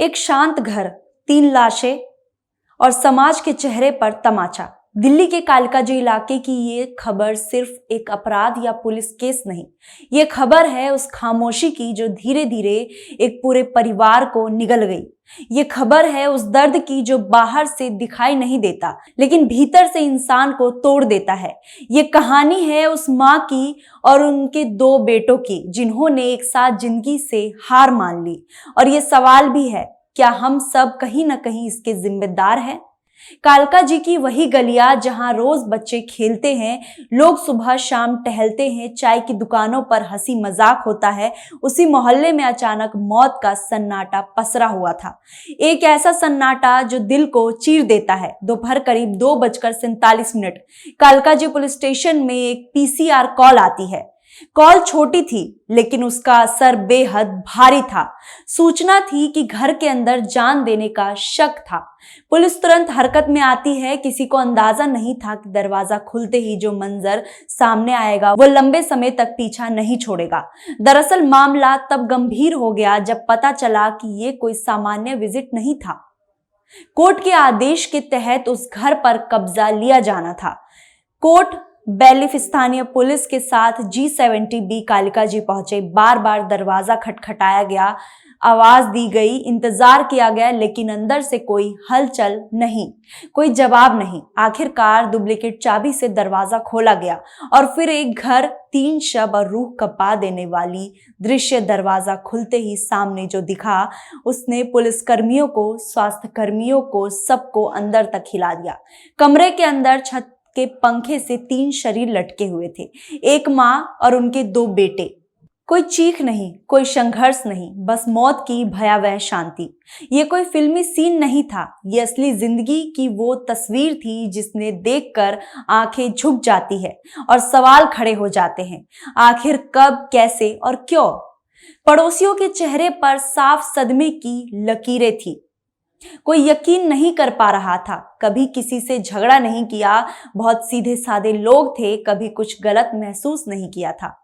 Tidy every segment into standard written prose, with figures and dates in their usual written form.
एक शांत घर, 3 लाशें और समाज के चेहरे पर तमाचा। दिल्ली के कालकाजी इलाके की ये खबर सिर्फ एक अपराध या पुलिस केस नहीं, ये खबर है उस खामोशी की जो धीरे धीरे एक पूरे परिवार को निगल गई। ये खबर है उस दर्द की जो बाहर से दिखाई नहीं देता लेकिन भीतर से इंसान को तोड़ देता है। ये कहानी है उस माँ की और उनके 2 बेटों की जिन्होंने एक साथ जिंदगी से हार मान ली। और ये सवाल भी है, क्या हम सब कहीं ना कहीं इसके जिम्मेदार हैं? कालका जी की वही गलियां जहां रोज बच्चे खेलते हैं, लोग सुबह शाम टहलते हैं, चाय की दुकानों पर हंसी मजाक होता है, उसी मोहल्ले में अचानक मौत का सन्नाटा पसरा हुआ था। एक ऐसा सन्नाटा जो दिल को चीर देता है। दोपहर करीब 2:47 कालका जी पुलिस स्टेशन में एक पीसीआर कॉल आती है। कॉल छोटी थी लेकिन उसका असर बेहद भारी था। सूचना थी कि घर के अंदर जान देने का शक था। पुलिस तुरंत हरकत में आती है। किसी को अंदाजा नहीं था कि दरवाजा खुलते ही जो मंजर सामने आएगा वो लंबे समय तक पीछा नहीं छोड़ेगा। दरअसल मामला तब गंभीर हो गया जब पता चला कि ये कोई सामान्य विजिट नहीं था। कोर्ट के आदेश के तहत उस घर पर कब्जा लिया जाना था। कोर्ट बैलिफ स्थानीय पुलिस के साथ G70B कालिका जी पहुंचे। बार बार दरवाजा खटखटाया गया, आवाज दी गई, इंतजार किया गया, लेकिन अंदर से कोई हलचल नहीं, कोई जवाब नहीं। आखिरकार डुप्लीकेट चाबी से दरवाजा खोला गया और फिर एक घर, 3 शव और रूह कपा देने वाली दृश्य। दरवाजा खुलते ही सामने जो दिखा उसने पुलिस कर्मियों को, स्वास्थ्य कर्मियों को, सबको अंदर तक हिला दिया। कमरे के अंदर छत के पंखे से 3 शरीर लटके हुए थे, एक माँ और उनके 2 बेटे। कोई चीख नहीं, कोई संघर्ष नहीं, बस मौत की भयावह शांति। ये कोई फिल्मी सीन नहीं था, ये असली जिंदगी की वो तस्वीर थी जिसने देखकर आंखें झुक जाती है और सवाल खड़े हो जाते हैं। आखिर कब, कैसे और क्यों? पड़ोसियों के चेहरे पर साफ सदमे की लकीरें थी। कोई यकीन नहीं कर पा रहा था। कभी किसी से झगड़ा नहीं किया, बहुत सीधे साधे लोग थे, कभी कुछ गलत महसूस नहीं किया था।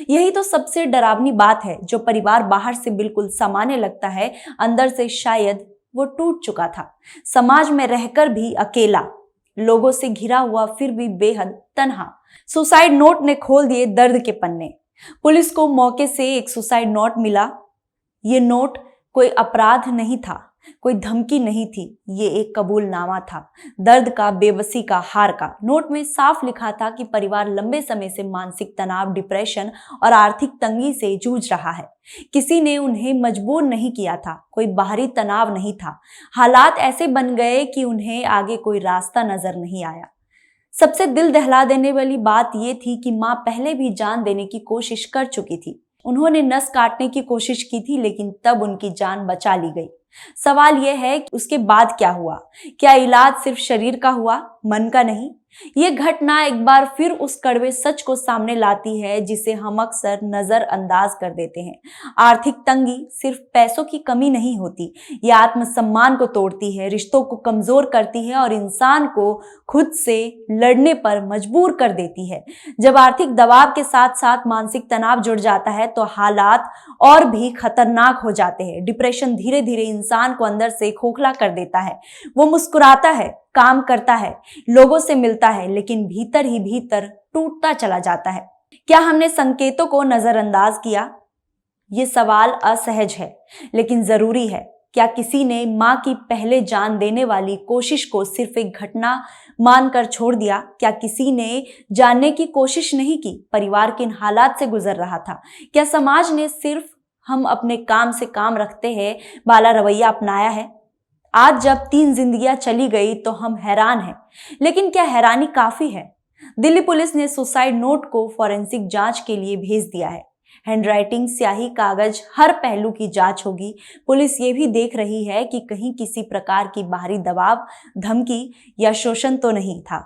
यही तो सबसे डरावनी बात है। जो परिवार बाहर से बिल्कुल सामान्य लगता है, अंदर से शायद वो टूट चुका था। समाज में रहकर भी अकेला, लोगों से घिरा हुआ, फिर भी बेहद तन्हा। सुसाइड नोट ने खोल दिए दर्द के पन्ने। पुलिस को मौके से एक सुसाइड नोट मिला। ये नोट कोई अपराध नहीं था, कोई धमकी नहीं थी, ये एक कबूलनामा था, दर्द का, बेबसी का, हार का। नोट में साफ लिखा था कि परिवार लंबे समय से मानसिक तनाव, डिप्रेशन और आर्थिक तंगी से जूझ रहा है। किसी ने उन्हें मजबूर नहीं किया था, कोई बाहरी तनाव नहीं था। हालात ऐसे बन गए कि उन्हें आगे कोई रास्ता नजर नहीं आया। सबसे दिल दहला देने वाली बात यह थी कि माँ पहले भी जान देने की कोशिश कर चुकी थी। उन्होंने नस काटने की कोशिश की थी लेकिन तब उनकी जान बचा ली गई। सवाल यह है कि उसके बाद क्या हुआ? क्या इलाज सिर्फ शरीर का हुआ, मन का नहीं? ये घटना एक बार फिर उस कड़वे सच को सामने लाती है जिसे हम अक्सर नजरअंदाज कर देते हैं। आर्थिक तंगी सिर्फ पैसों की कमी नहीं होती, ये आत्मसम्मान को तोड़ती है, रिश्तों को कमजोर करती है और इंसान को खुद से लड़ने पर मजबूर कर देती है। जब आर्थिक दबाव के साथ साथ मानसिक तनाव जुड़ जाता है तो हालात और भी खतरनाक हो जाते हैं। डिप्रेशन धीरे धीरे इंसान को अंदर से खोखला कर देता है। वो मुस्कुराता है, काम करता है, लोगों से मिलता है, लेकिन भीतर ही भीतर टूटता चला जाता है। क्या हमने संकेतों को नजरअंदाज किया? ये सवाल असहज है लेकिन जरूरी है। क्या किसी ने माँ की पहले जान देने वाली कोशिश को सिर्फ एक घटना मानकर छोड़ दिया? क्या किसी ने जानने की कोशिश नहीं की परिवार किन हालात से गुजर रहा था? क्या समाज ने सिर्फ हम अपने काम से काम रखते हैं वाला रवैया अपनाया है? आज जब 3 जिंदगियां चली गई तो हम हैरान हैं, लेकिन क्या हैरानी काफी है? दिल्ली पुलिस ने सुसाइड नोट को फॉरेंसिक जांच के लिए भेज दिया है। हैंडराइटिंग, स्याही, कागज, हर पहलू की जांच होगी। पुलिस ये भी देख रही है कि कहीं किसी प्रकार की बाहरी दबाव, धमकी या शोषण तो नहीं था।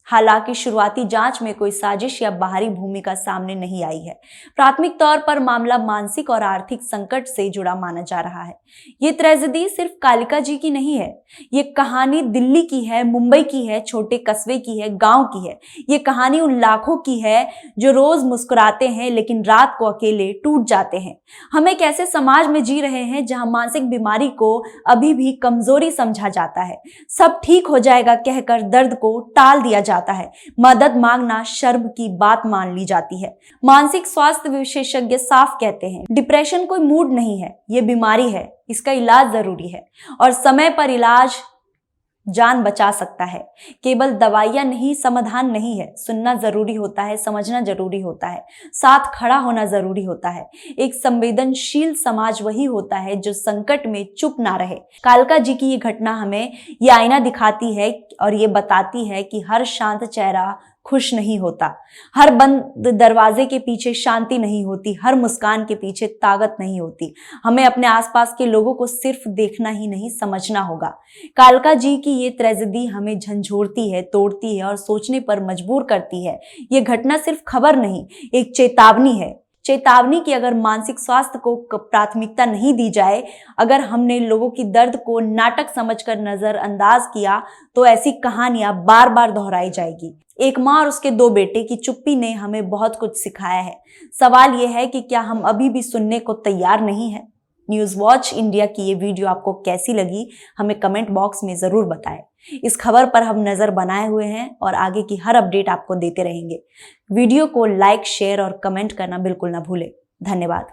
हालांकि शुरुआती जांच में कोई साजिश या बाहरी भूमिका सामने नहीं आई है। प्राथमिक तौर पर मामला मानसिक और आर्थिक संकट से जुड़ा माना जा रहा है। ये ट्रेजेडी सिर्फ कालिका जी की नहीं है। ये कहानी दिल्ली की है, मुंबई की है, छोटे कस्बे की है, गांव की है। ये कहानी उन लाखों की है जो रोज मुस्कुराते हैं लेकिन रात को अकेले टूट जाते हैं। हम एक ऐसे समाज में जी रहे हैं जहां मानसिक बीमारी को अभी भी कमजोरी समझा जाता है। सब ठीक हो जाएगा कहकर दर्द को टाल दिया जाता है। मदद मांगना शर्म की बात मान ली जाती है। मानसिक स्वास्थ्य विशेषज्ञ साफ कहते हैं, डिप्रेशन कोई मूड नहीं है, ये बीमारी है, इसका इलाज जरूरी है और समय पर इलाज जान बचा सकता है। केवल दवाइयां नहीं समाधान नहीं है। सुनना जरूरी होता है, समझना जरूरी होता है, साथ खड़ा होना जरूरी होता है। एक संवेदनशील समाज वही होता है जो संकट में चुप ना रहे। कालिका जी की ये घटना हमें ये आईना दिखाती है और ये बताती है कि हर शांत चेहरा खुश नहीं होता, हर बंद दरवाजे के पीछे शांति नहीं होती, हर मुस्कान के पीछे ताकत नहीं होती। हमें अपने आसपास के लोगों को सिर्फ देखना ही नहीं, समझना होगा। कालिका जी की ये ट्रेजेडी हमें झंझोड़ती है, तोड़ती है और सोचने पर मजबूर करती है। ये घटना सिर्फ खबर नहीं, एक चेतावनी है। चेतावनी की अगर मानसिक स्वास्थ्य को प्राथमिकता नहीं दी जाए, अगर हमने लोगों की दर्द को नाटक समझकर नजरअंदाज किया, तो ऐसी कहानियां बार बार दोहराई जाएगी। एक माँ और उसके 2 बेटे की चुप्पी ने हमें बहुत कुछ सिखाया है। सवाल यह है कि क्या हम अभी भी सुनने को तैयार नहीं है? न्यूज वॉच इंडिया की ये वीडियो आपको कैसी लगी, हमें कमेंट बॉक्स में जरूर बताएं। इस खबर पर हम नजर बनाए हुए हैं और आगे की हर अपडेट आपको देते रहेंगे। वीडियो को लाइक, शेयर और कमेंट करना बिल्कुल ना भूलें। धन्यवाद।